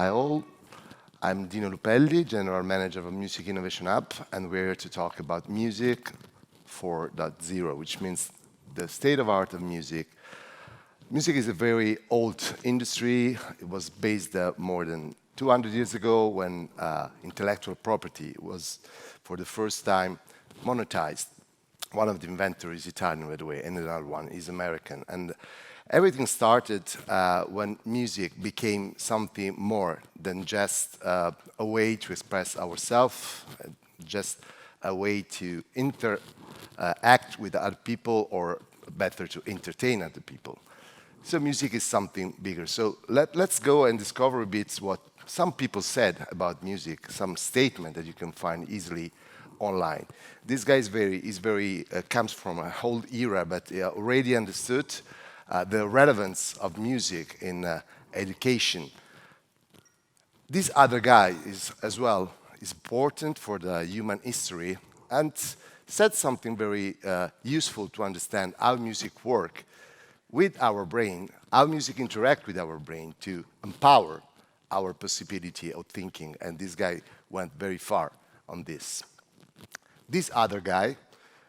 Hi all, I'm Dino Lupelli, General Manager of Music Innovation Hub, and we're here to talk about Music 4.0, which means the state of art of music. Music is a very old industry. It was based more than 200 years ago when intellectual property was, for the first time, monetized. One of the inventors is Italian, by the way, and another one is American. And everything started when music became something more than just a way to express ourselves, just a way to interact with other people, or better, to entertain other people. So music is something bigger. So let's go and discover a bit what some people said about music, some statement that you can find easily online. This guy comes from a whole era, but already understood the relevance of music in education. This other guy is as well is important for the human history and said something very useful to understand how music works with our brain, how music interacts with our brain to empower our possibility of thinking. And this guy went very far on this. This other guy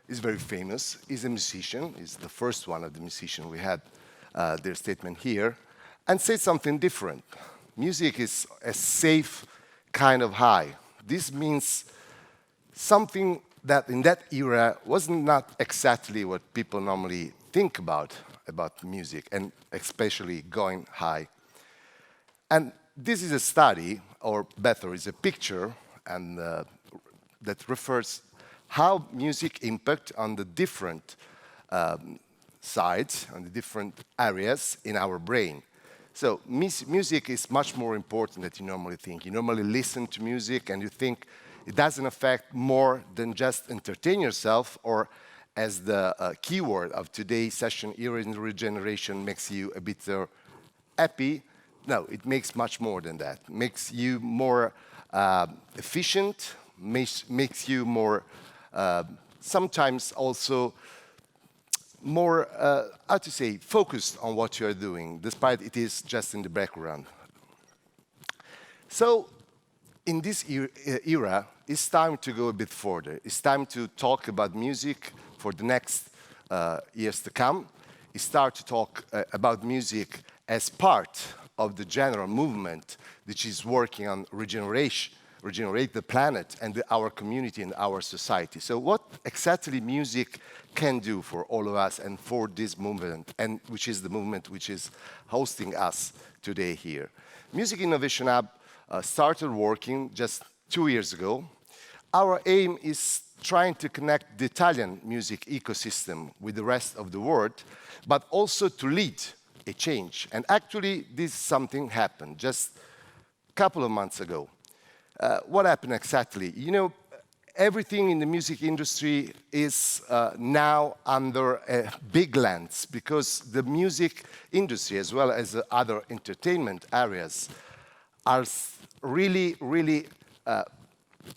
is very famous. He's a musician. He's the first one of the musicians. We had their statement here, and said something different. Music is a safe kind of high. This means something that in that era was not exactly what people normally think about music, and especially going high. And this is a study, or better, is a picture, and that refers how music impacts on the different sides, on the different areas in our brain. So music is much more important than you normally think. You normally listen to music and you think it doesn't affect more than just entertain yourself, or as the keyword of today's session here in Regeneration makes you a bit happy. No, it makes much more than that. It makes you more efficient, makes you more sometimes also more, focused on what you are doing, despite it is just in the background. So, in this era, it's time to go a bit further. It's time to talk about music for the next years to come. It's time to talk about music as part of the general movement which is working on regeneration, regenerate the planet and our community and our society. So what exactly music can do for all of us and for this movement, and which is the movement which is hosting us today here. Music Innovation Hub started working just 2 years ago. Our aim is trying to connect the Italian music ecosystem with the rest of the world, but also to lead a change. And actually, this something happened just a couple of months ago. What happened exactly? You know, everything in the music industry is now under a big lens, because the music industry, as well as other entertainment areas, are really, really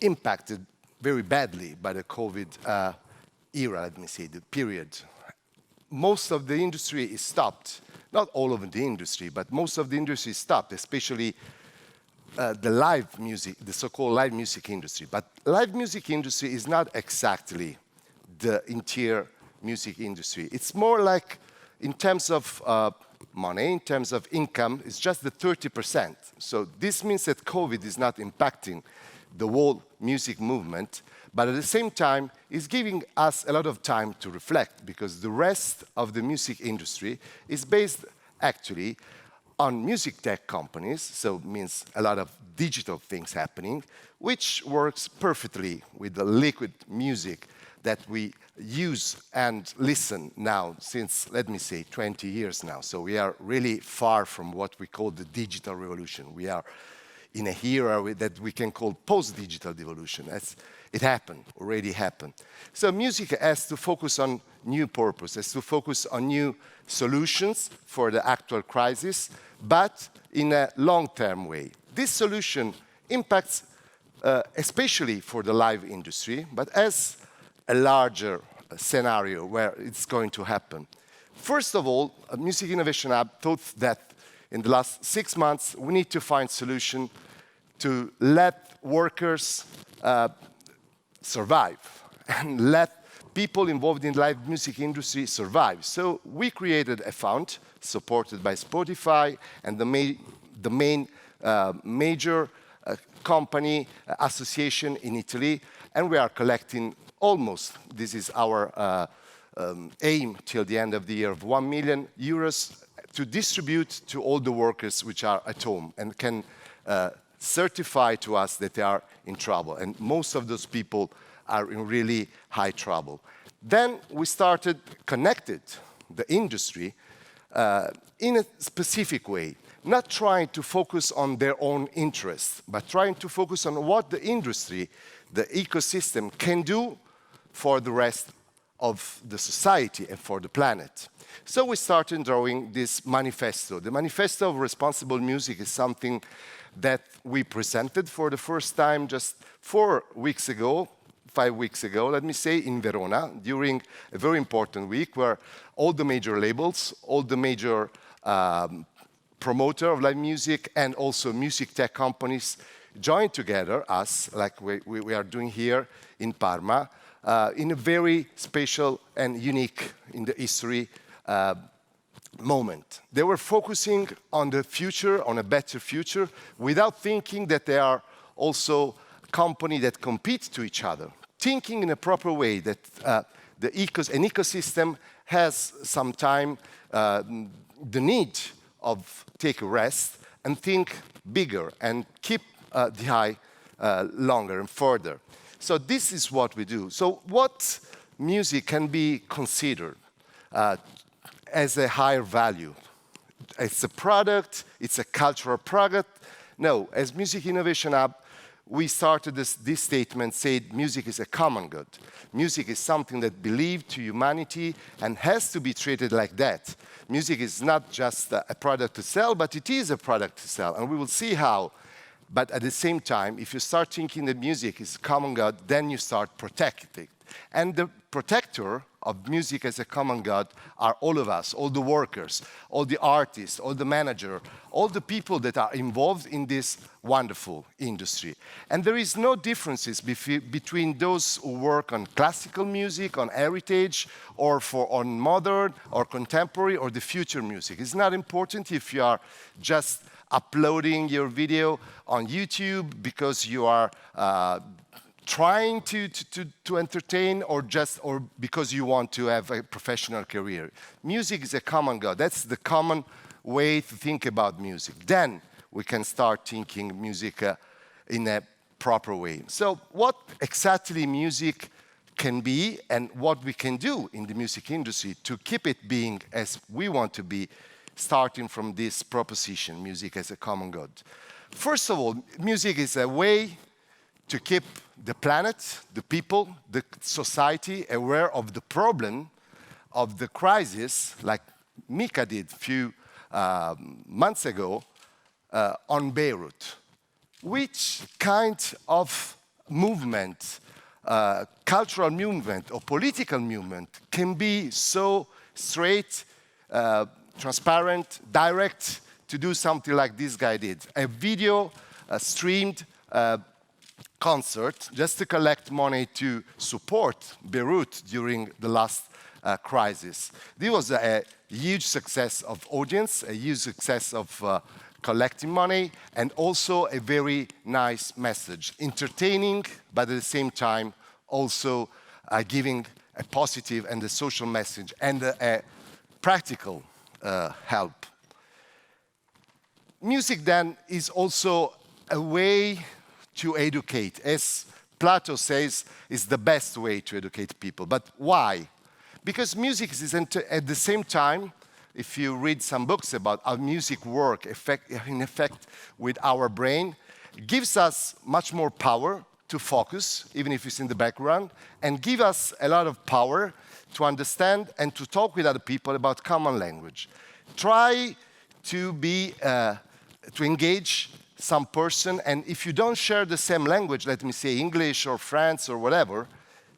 impacted very badly by the COVID era, let me say, the period. Most of the industry is stopped. Not all of the industry, but most of the industry is stopped, especially the live music, the so-called live music industry. But live music industry is not exactly the entire music industry. It's more like, in terms of money, in terms of income, it's just the 30%. So this means that COVID is not impacting the whole music movement, but at the same time, it's giving us a lot of time to reflect, because the rest of the music industry is based actually on music tech companies, so it means a lot of digital things happening, which works perfectly with the liquid music that we use and listen now since, let me say, 20 years now. So we are really far from what we call the digital revolution. We are in a era that we can call post-digital devolution. It happened, already happened. So music has to focus on new purpose, has to focus on new solutions for the actual crisis, but in a long-term way. This solution impacts especially for the live industry, but as a larger scenario where it's going to happen. First of all, Music Innovation Hub thought that in the last 6 months, we need to find solution to let workers survive and let people involved in the live music industry survive. So we created a fund supported by Spotify and the main major company association in Italy, and we are collecting almost, this is our aim till the end of the year, of 1 million euros to distribute to all the workers which are at home and can certify to us that they are in trouble. And most of those people are in really high trouble. Then we started connected the industry in a specific way, not trying to focus on their own interests, but trying to focus on what the industry, the ecosystem can do for the rest of the society and for the planet. So we started drawing this manifesto. The Manifesto of Responsible Music is something that we presented for the first time just 5 weeks ago, let me say, in Verona, during a very important week where all the major labels, all the major promoter of live music and also music tech companies joined together, us, like we are doing here in Parma, in a very special and unique in the history moment. They were focusing on the future, on a better future, without thinking that they are also companies that compete to each other. Thinking in a proper way that an ecosystem has sometime the need of take a rest and think bigger and keep the eye longer and further. So this is what we do. So what music can be considered as a higher value? It's a product, it's a cultural product. No, as Music Innovation Hub, we started this statement, said music is a common good. Music is something that believes to humanity and has to be treated like that. Music is not just a product to sell, but it is a product to sell, and we will see how. But at the same time, if you start thinking that music is a common good, then you start protecting it. And the protector of music as a common good are all of us, all the workers, all the artists, all the managers, all the people that are involved in this wonderful industry. And there is no differences between those who work on classical music, on heritage, or on modern, or contemporary, or the future music. It's not important if you are just uploading your video on YouTube because you are trying to entertain or because you want to have a professional career. Music is a common good. That's the common way to think about music. Then we can start thinking music in a proper way. So what exactly music can be and what we can do in the music industry to keep it being as we want to be, starting from this proposition, music as a common good. First of all, music is a way to keep the planet, the people, the society aware of the problem, of the crisis, like Mika did a few months ago on Beirut. Which kind of movement, cultural movement or political movement can be so straight, transparent, direct to do something like this guy did? A video streamed concert just to collect money to support Beirut during the last crisis. This was a huge success of audience, a huge success of collecting money, and also a very nice message. Entertaining, but at the same time also giving a positive and a social message and a practical help. Music then is also a way to educate. As Plato says, is the best way to educate people. But why? Because music is at the same time, if you read some books about how music works in effect with our brain, gives us much more power to focus, even if it's in the background, and give us a lot of power to understand and to talk with other people about common language. Try to engage some person, and if you don't share the same language, let me say English or French or whatever,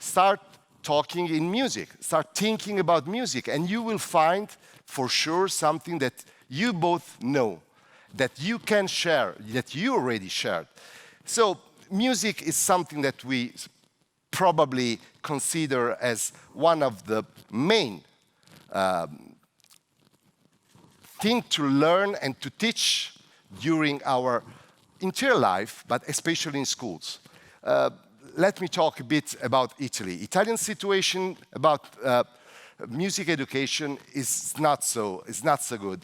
start talking in music, start thinking about music, and you will find for sure something that you both know that you can share, that you already shared. So music is something that we probably consider as one of the main things to learn and to teach during our entire life, but especially in schools. Let me talk a bit about Italy. Italian situation about music education is not so good.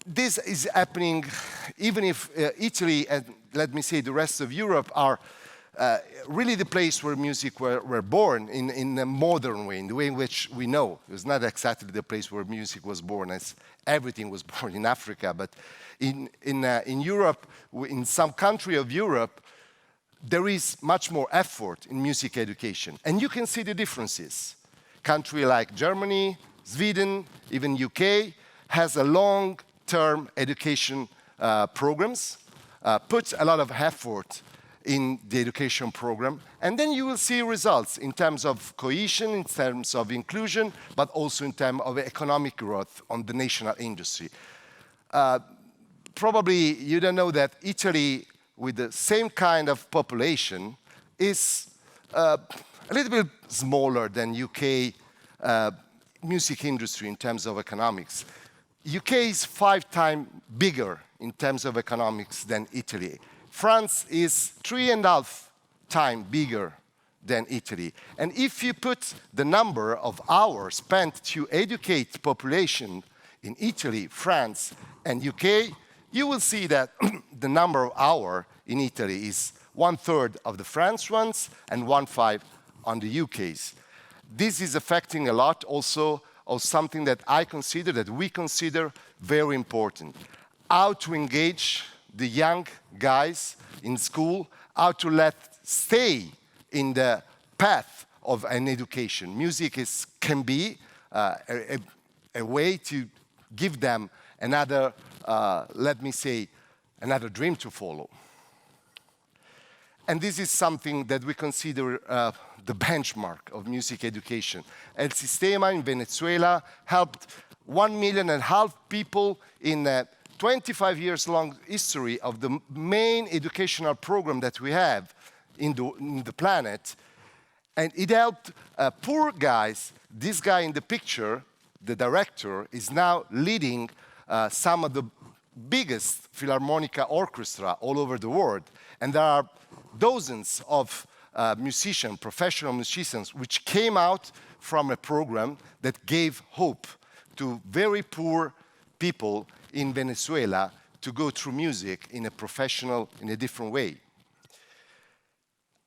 This is happening even if Italy and, let me say, the rest of Europe are really the place where music were born in a modern way, in the way in which we know. It was not exactly the place where music was born, as everything was born in Africa, but in Europe, in some country of Europe, there is much more effort in music education. And you can see the differences. Country like Germany, Sweden, even UK, has a long-term education programs, puts a lot of effort in the education program, and then you will see results in terms of cohesion, in terms of inclusion, but also in terms of economic growth on the national industry. Probably you don't know that Italy, with the same kind of population, is a little bit smaller than UK music industry in terms of economics. UK is 5 times bigger in terms of economics than Italy. France is 3.5 times bigger than Italy. And if you put the number of hours spent to educate population in Italy, France, and UK, you will see that the number of hours in Italy is 1/3 of the French ones and 1/5 on the UK's. This is affecting a lot also of something that I consider, that we consider very important. How to engage the young guys in school, how to let stay in the path of an education. Music can be a way to give them another, let me say, another dream to follow. And this is something that we consider the benchmark of music education. El Sistema in Venezuela helped 1.5 million people in a 25 years long history of the main educational program that we have in the planet. And it helped poor guys. This guy in the picture, the director, is now leading some of the biggest Philharmonica orchestra all over the world. And there are dozens of musicians, professional musicians, which came out from a program that gave hope to very poor people in Venezuela to go through music in a professional, in a different way.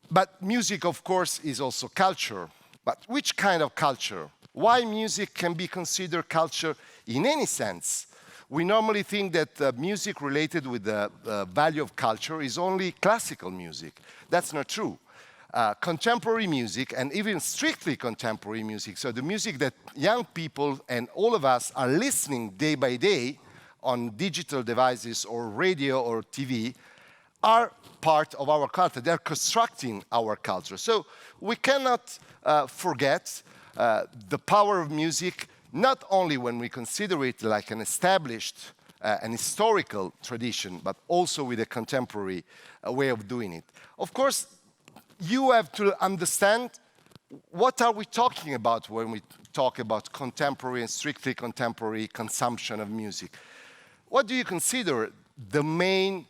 But music, of course, is also culture. But which kind of culture? Why music can be considered culture in any sense? We normally think that music related with the value of culture is only classical music. That's not true. Contemporary music, and even strictly contemporary music, so the music that young people and all of us are listening day by day on digital devices or radio or TV, are part of our culture. They're constructing our culture. So we cannot forget the power of music, not only when we consider it like an established, an historical tradition, but also with a contemporary way of doing it. Of course, you have to understand what are we talking about when we talk about contemporary and strictly contemporary consumption of music. What do you consider the main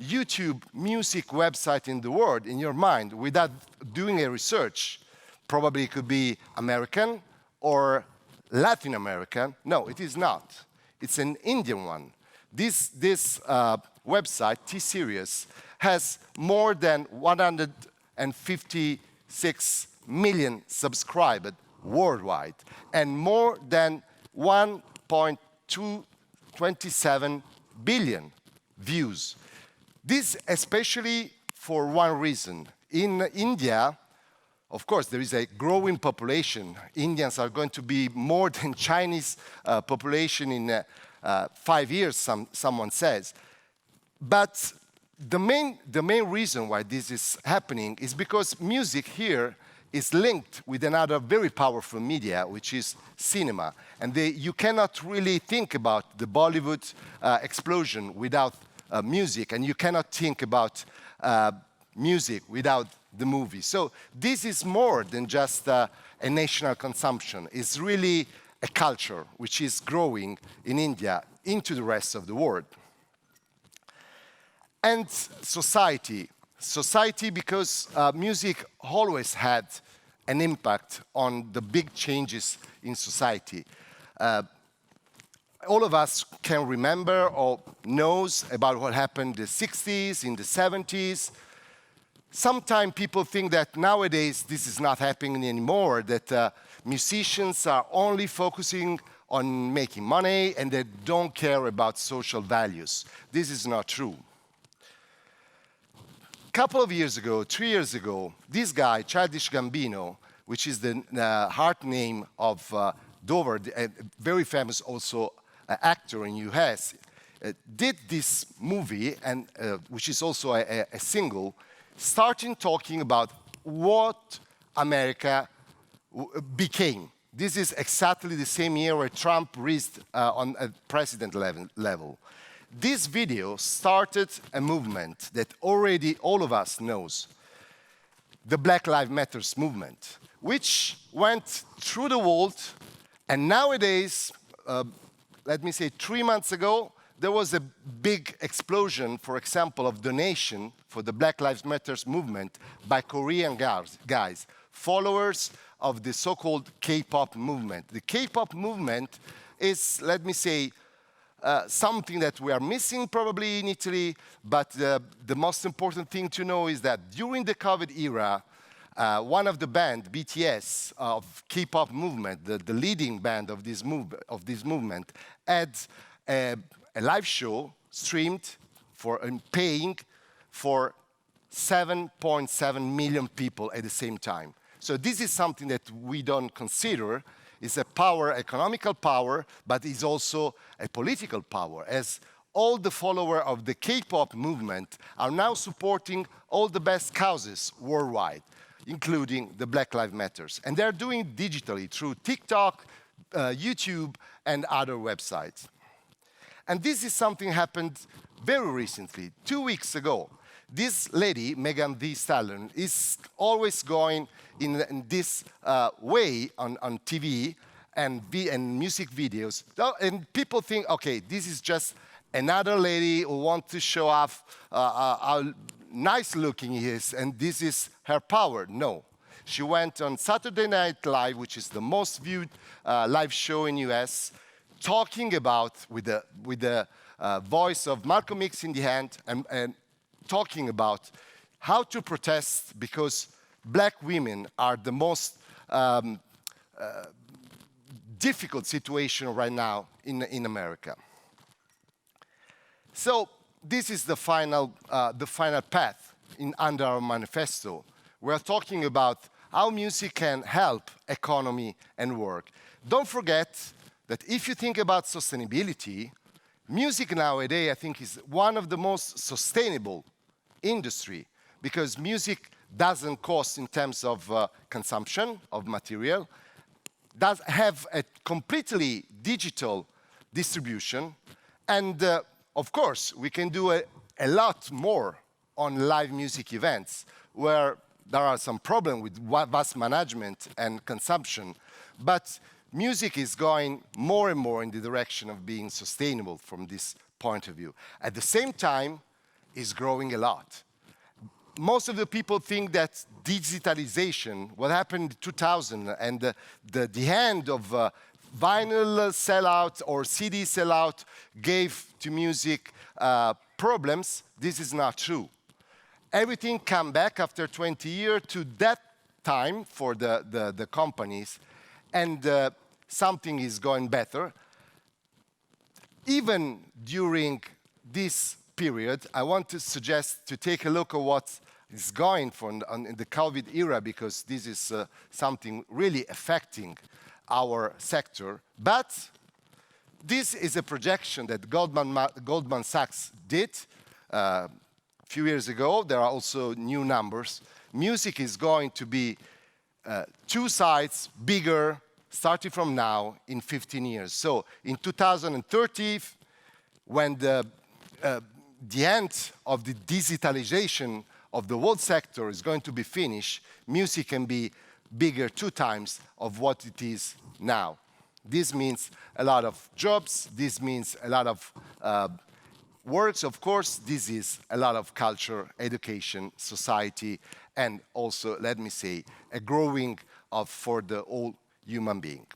YouTube music website in the world in your mind without doing a research? Probably it could be American or Latin American. No, it is not. It's an Indian one. This website, T-Series, has more than 156 million subscribers worldwide and more than 1.227 billion views. This especially for one reason. In India, of course, there is a growing population. Indians are going to be more than Chinese population in 5 years, someone says. But the main reason why this is happening is because music here is linked with another very powerful media, which is cinema. And you cannot really think about the Bollywood explosion without music, and you cannot think about music without the movie. So this is more than just a national consumption. It's really a culture which is growing in India into the rest of the world. And society. Society, because music always had an impact on the big changes in society. All of us can remember or knows about what happened in the 60s, in the 70s. Sometimes people think that nowadays this is not happening anymore, that musicians are only focusing on making money and they don't care about social values. This is not true. A couple of years ago, 3 years ago, this guy, Childish Gambino, which is the heart name of Dover, a very famous also actor in US, did this movie, and which is also a single, starting talking about what America became. This is exactly the same year where Trump reached on a president level. This video started a movement that already all of us knows, the Black Lives Matter movement, which went through the world, and nowadays, let me say 3 months ago, there was a big explosion, for example, of donation for the Black Lives Matter movement by Korean guys, followers of the so-called K-pop movement. The K-pop movement is, let me say, something that we are missing probably in Italy, but the most important thing to know is that during the COVID era, one of the band, BTS, of K-pop movement, the leading band of this movement, had a live show streamed and paying for 7.7 million people at the same time. So this is something that we don't consider. It's a power, economical power, but it's also a political power, as all the followers of the K-pop movement are now supporting all the best causes worldwide, including the Black Lives Matter. And they're doing it digitally through TikTok, YouTube, and other websites. And this is something happened very recently, 2 weeks ago. This lady, Megan Thee Stallion, is always going in this way on TV and music videos. And people think, okay, this is just another lady who wants to show off how nice looking he is, and this is her power. No. She went on Saturday Night Live, which is the most viewed live show in US, talking about, with the voice of Malcolm X in the hand, and talking about how to protest, because black women are the most difficult situation right now in America. So this is the final path under our manifesto. We're talking about how music can help economy and work. Don't forget that if you think about sustainability, music nowadays, I think, is one of the most sustainable industry, because music doesn't cost in terms of consumption of material, does have a completely digital distribution, and of course, we can do a lot more on live music events, where there are some problems with vast management and consumption, but music is going more and more in the direction of being sustainable from this point of view. At the same time, it's growing a lot. Most of the people think that digitalization, what happened in 2000, and the end of vinyl sellout or CD sellout gave to music problems. This is not true. Everything came back after 20 years to that time for the companies, and something is going better. Even during this period, I want to suggest to take a look at what is going on in the COVID era, because this is something really affecting our sector. But this is a projection that Goldman Sachs did a few years ago. There are also new numbers. Music is going to be two sides bigger starting from now in 15 years. So in 2030, when the end of the digitalization of the world sector is going to be finished, music can be bigger 2 times of what it is now. This means a lot of jobs, this means a lot of works, of course, this is a lot of culture, education, society, and also, let me say, a growing of for the whole human being.